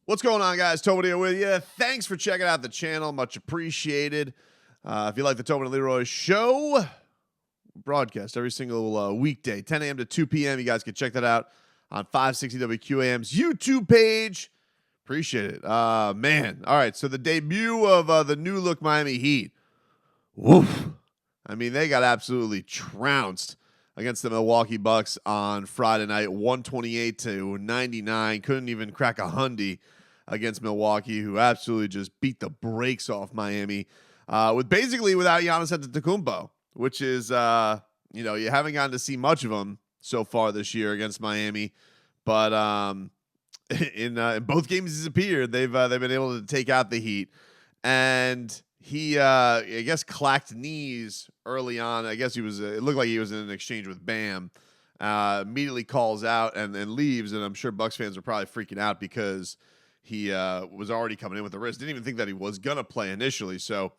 What's going on, guys? Tobin here with you. Thanks for checking out the channel. Much appreciated. If you like the Tobin and Leroy show, broadcast every single weekday, 10 a.m. to 2 p.m. You guys can check that out on 560 WQAM's YouTube page. Appreciate it. Man. All right, so the debut of the new look Miami Heat. Woof. I mean, they got absolutely trounced against the Milwaukee Bucks on Friday night, 128-99. Couldn't even crack a hundy against Milwaukee, who absolutely just beat the brakes off Miami without Giannis Antetokounmpo, which is, you haven't gotten to see much of him so far this year against Miami. But in both games he's appeared, they've been able to take out the Heat. And he, I guess, clacked knees early on. I guess it looked like he was in an exchange with Bam. Immediately calls out and leaves, and I'm sure Bucks fans are probably freaking out because he was already coming in with the wrist. Didn't even think that he was going to play initially, so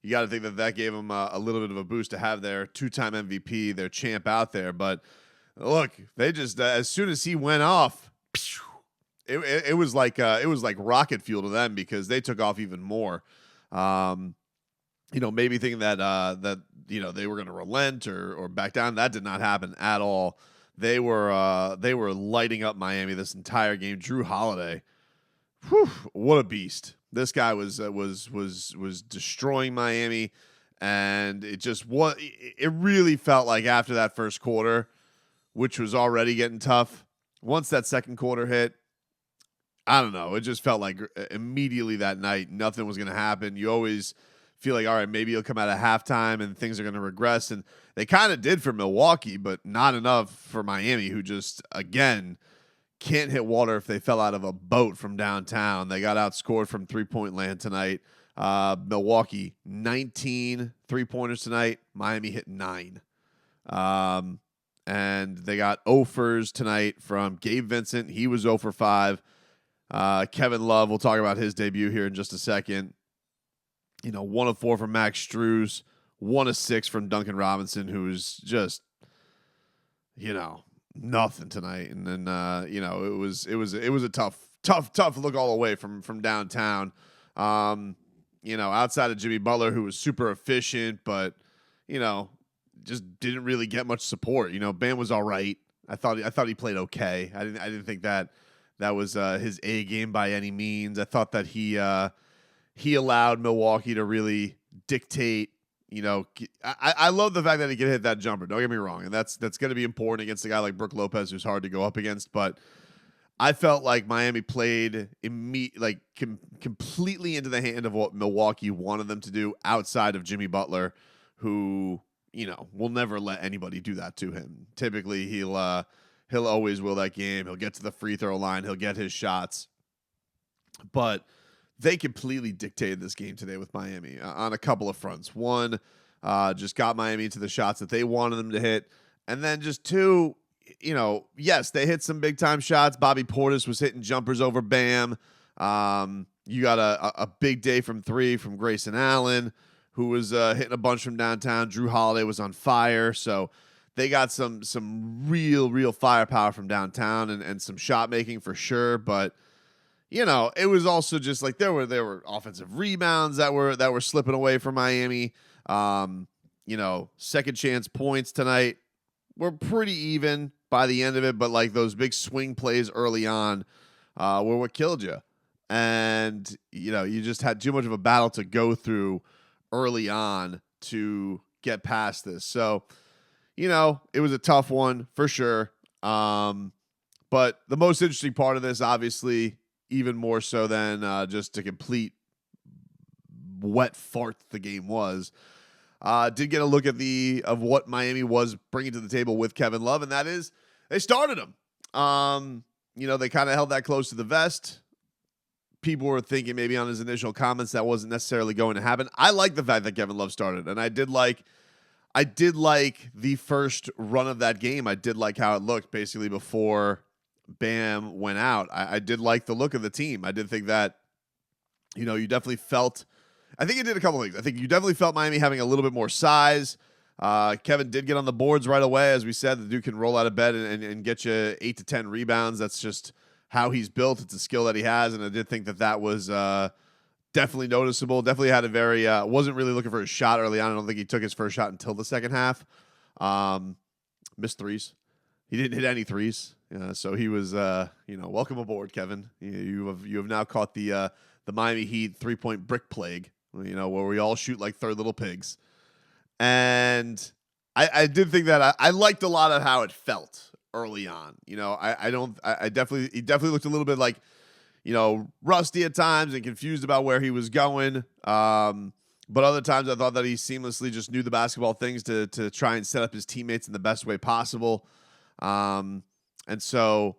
you got to think that gave him a little bit of a boost to have their two-time MVP, their champ out there. But look, they just, as soon as he went off, it was like rocket fuel to them because they took off even more. Maybe thinking that they were going to relent or back down. That did not happen at all. They were lighting up Miami this entire game. Drew Holiday, what a beast! This guy was destroying Miami, and it really felt like after that first quarter, which was already getting tough. Once that second quarter hit, I don't know. It just felt like immediately that night, nothing was going to happen. You always feel like, all right, maybe he'll come out at halftime and things are going to regress. And they kind of did for Milwaukee, but not enough for Miami, who just, again, can't hit water if they fell out of a boat from downtown. They got outscored from three-point land tonight. Milwaukee, 19 three-pointers tonight. Miami hit 9. And they got 0-fers tonight from Gabe Vincent. He was 0 for 5. Kevin Love, we'll talk about his debut here in just a second. 1 of 4 from Max Strus, 1 of 6 from Duncan Robinson, who's just, nothing tonight. And then, it was a tough look all the way from downtown. Outside of Jimmy Butler, who was super efficient, but, just didn't really get much support. Bam was all right. I thought he played okay. I didn't think that was his A game by any means. I thought that he allowed Milwaukee to really dictate. I love the fact that he could hit that jumper. Don't get me wrong, and that's going to be important against a guy like Brook Lopez, who's hard to go up against. But I felt like Miami played completely into the hand of what Milwaukee wanted them to do outside of Jimmy Butler, who will never let anybody do that to him. Typically, he'll always will that game. He'll get to the free throw line. He'll get his shots. But they completely dictated this game today with Miami on a couple of fronts. One, just got Miami to the shots that they wanted them to hit. And then just two, yes, they hit some big-time shots. Bobby Portis was hitting jumpers over Bam. You got a big day from 3 from Grayson Allen, who was hitting a bunch from downtown. Drew Holiday was on fire. So they got some real firepower from downtown and some shot making for sure. But it was also just like there were offensive rebounds that were slipping away from Miami. Second chance points tonight were pretty even by the end of it, but like those big swing plays early on were what killed you. And you just had too much of a battle to go through early on to get past this. So it was a tough one for sure. But the most interesting part of this, obviously, even more so than just a complete wet fart the game was, did get a look at of what Miami was bringing to the table with Kevin Love, and that is they started him. They kind of held that close to the vest. People were thinking maybe on his initial comments that wasn't necessarily going to happen. I like the fact that Kevin Love started, and I did like the first run of that game. I did like how it looked basically before Bam went out. I did like the look of the team. I did think that, you definitely felt, I think it did a couple things. I think you definitely felt Miami having a little bit more size. Kevin did get on the boards right away. As we said, the dude can roll out of bed and get you 8 to 10 rebounds. That's just how he's built. It's a skill that he has, and I did think that was definitely noticeable. Definitely had a very wasn't really looking for a shot early on. I don't think he took his first shot until the second half. Missed threes. He didn't hit any threes. So he was welcome aboard, Kevin. You have now caught the Miami Heat 3-point brick plague. Where we all shoot like third little pigs. And I did think that I liked a lot of how it felt early on. He definitely looked a little bit like, rusty at times and confused about where he was going. But other times I thought that he seamlessly just knew the basketball things to try and set up his teammates in the best way possible. And so,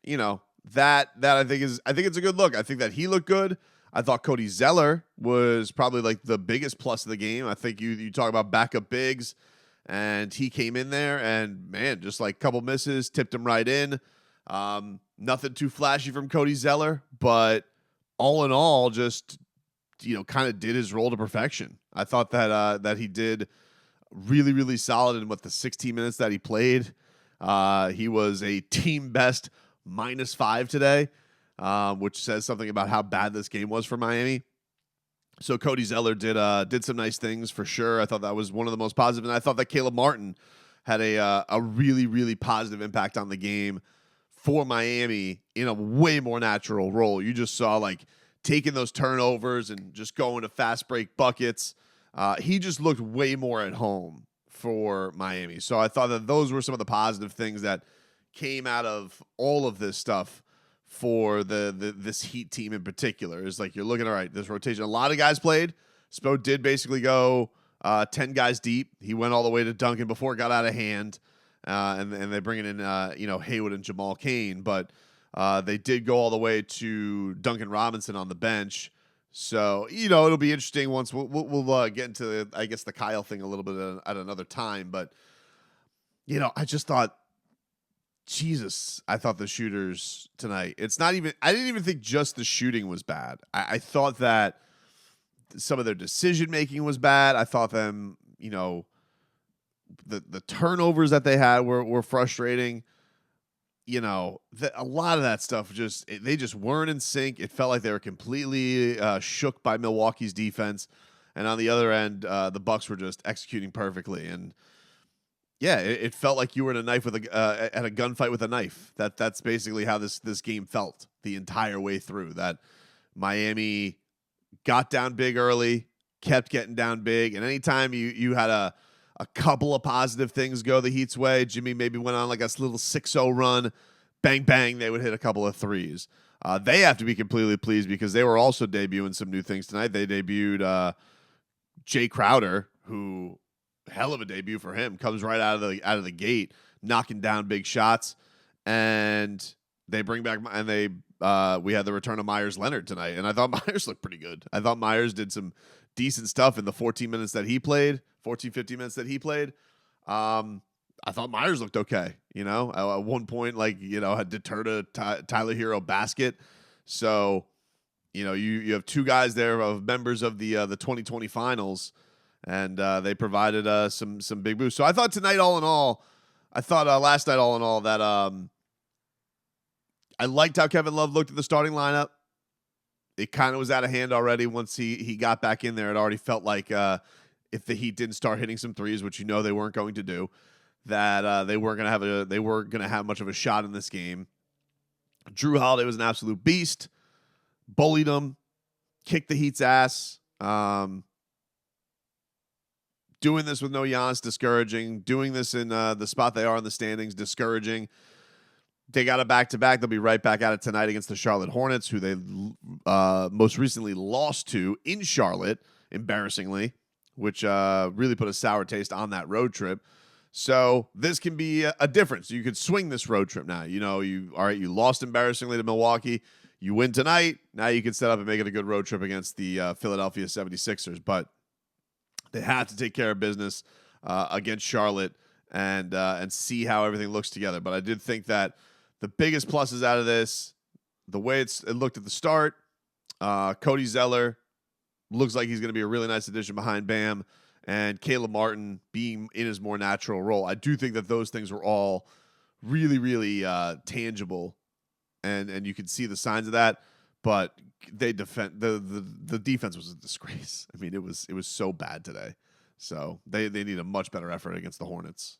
that I think it's a good look. I think that he looked good. I thought Cody Zeller was probably like the biggest plus of the game. I think you talk about backup bigs, and he came in there and, man, just like a couple misses, tipped him right in. Nothing too flashy from Cody Zeller, but all in all, just, kind of did his role to perfection. I thought that he did really, really solid in the 16 minutes that he played. He was a team best -5 today. Which says something about how bad this game was for Miami. So Cody Zeller did some nice things for sure. I thought that was one of the most positive, and I thought that Caleb Martin had a really, really positive impact on the game for Miami in a way more natural role. You just saw like taking those turnovers and just going to fast break buckets. He just looked way more at home for Miami. So I thought that those were some of the positive things that came out of all of this stuff for this Heat team in particular. Is like you're looking, all right, this rotation. A lot of guys played. Spo did basically go 10 guys deep. He went all the way to Duncan before it got out of hand. And they bring it in, Haywood and Jamal Cain. But they did go all the way to Duncan Robinson on the bench. So, it'll be interesting once we'll get into, I guess, the Kyle thing a little bit at another time. But, I just thought, Jesus, I thought the shooters tonight, I didn't even think just the shooting was bad. I thought that some of their decision-making was bad. I thought them, the turnovers that they had were frustrating. A lot of that stuff they just weren't in sync. It felt like they were completely shook by Milwaukee's defense. And on the other end, the Bucks were just executing perfectly. And yeah, it felt like you were in a knife at a gunfight with a knife. That's basically how this game felt the entire way through. That Miami got down big early, kept getting down big, and anytime you had a couple of positive things go the Heat's way, Jimmy maybe went on like a little 6-0 run, bang bang, they would hit a couple of threes. They have to be completely pleased because they were also debuting some new things tonight. They debuted Jay Crowder, who, hell of a debut for him, comes right out of the gate, knocking down big shots, and they bring back we had the return of Myers Leonard tonight, and I thought Myers looked pretty good. I thought Myers did some decent stuff in the 15 minutes that he played. I thought Myers looked okay. At one point, had deterred a Tyler Hero basket. So, you have two guys there of members of the 2020 finals. And they provided some big boosts. So I thought last night all in all that I liked how Kevin Love looked at the starting lineup. It kind of was out of hand already once he got back in there. It already felt like if the Heat didn't start hitting some threes, which they weren't going to do, that they weren't going to have much of a shot in this game. Drew Holiday was an absolute beast. Bullied him, kicked the Heat's ass. Doing this with no Giannis, discouraging. Doing this in the spot they are in the standings, discouraging. They got a back-to-back. They'll be right back at it tonight against the Charlotte Hornets, who they most recently lost to in Charlotte, embarrassingly, which really put a sour taste on that road trip. So this can be a difference. You could swing this road trip now. You lost embarrassingly to Milwaukee. You win tonight. Now you can set up and make it a good road trip against the Philadelphia 76ers. But they have to take care of business against Charlotte and see how everything looks together. But I did think that the biggest pluses out of this, the way it looked at the start, Cody Zeller looks like he's going to be a really nice addition behind Bam, and Caleb Martin being in his more natural role. I do think that those things were all really, really tangible and you could see the signs of that. But they defend the defense was a disgrace. I mean, it was so bad today. So they need a much better effort against the Hornets.